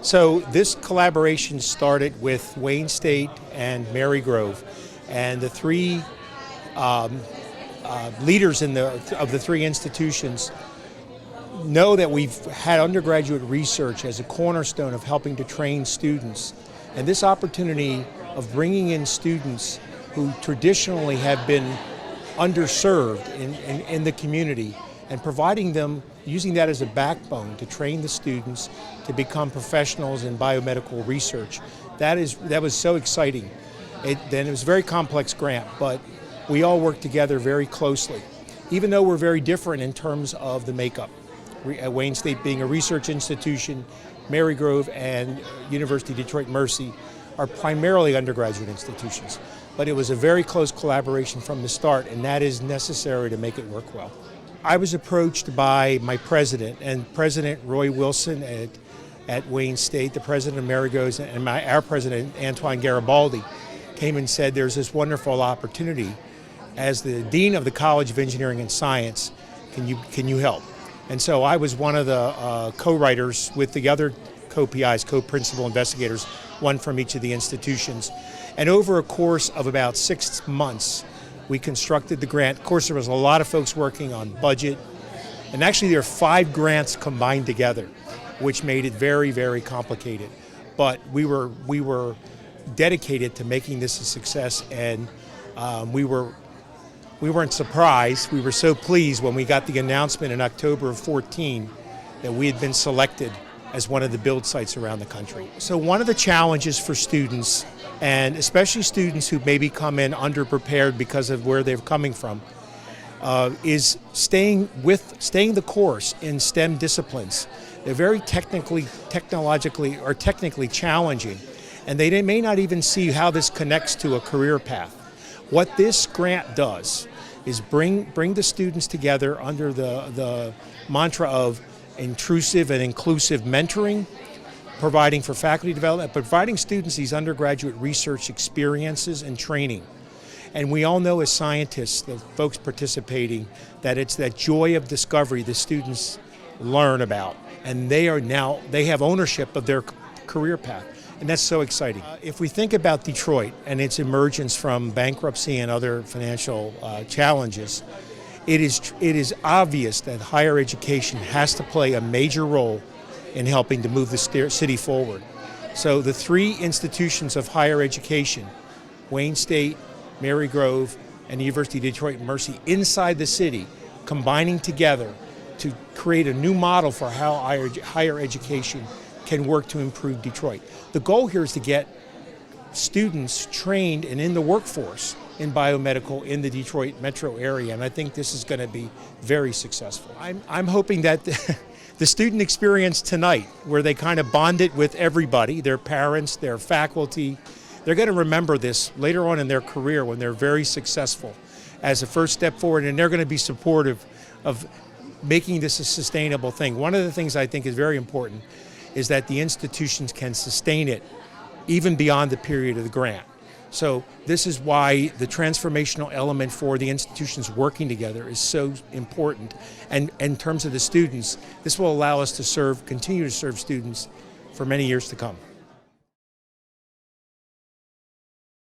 So this collaboration started with Wayne State and Marygrove, and the three leaders of the three institutions know that we've had undergraduate research as a cornerstone of helping to train students. And this opportunity of bringing in students who traditionally have been underserved in the community and providing them, using that as a backbone to train the students to become professionals in biomedical research. That was so exciting. Then it was a very complex grant, but we all worked together very closely, even though we're very different in terms of the makeup. Wayne State being a research institution, Marygrove and University of Detroit Mercy are primarily undergraduate institutions. But it was a very close collaboration from the start, and that is necessary to make it work well. I was approached by my president, and President Roy Wilson at Wayne State, the president of Marygrove, and our president, Antoine Garibaldi, came and said there's this wonderful opportunity. As the Dean of the College of Engineering and Science, can you help? And so I was one of the co-writers with the other co-PIs, co-principal investigators, one from each of the institutions. And over a course of about 6 months, we constructed the grant. Of course, there was a lot of folks working on budget. And actually, there are 5 grants combined together, which made it very, very complicated. But we were dedicated to making this a success, and we weren't surprised. We were so pleased when we got the announcement in October of 14 that we had been selected as one of the build sites around the country. So one of the challenges for students, and especially students who maybe come in underprepared because of where they're coming from, is staying the course in STEM disciplines. They're very technically challenging, and they may not even see how this connects to a career path. What this grant does is bring the students together under the mantra of intrusive and inclusive mentoring, providing for faculty development, providing students these undergraduate research experiences and training. And we all know as scientists, the folks participating, that it's that joy of discovery the students learn about, and they have ownership of their career path. And that's so exciting. If we think about Detroit and its emergence from bankruptcy and other financial challenges, it is obvious that higher education has to play a major role in helping to move the city forward. So the 3 institutions of higher education, Wayne State, Marygrove, and the University of Detroit Mercy, inside the city, combining together to create a new model for how higher education can work to improve Detroit. The goal here is to get students trained and in the workforce in biomedical in the Detroit metro area, and I think this is going to be very successful. I'm hoping that the student experience tonight, where they kind of bonded with everybody, their parents, their faculty, they're going to remember this later on in their career when they're very successful as a first step forward, and they're going to be supportive of making this a sustainable thing. One of the things I think is very important is that the institutions can sustain it even beyond the period of the grant. So this is why the transformational element for the institutions working together is so important. And in terms of the students, this will allow us to continue to serve students for many years to come.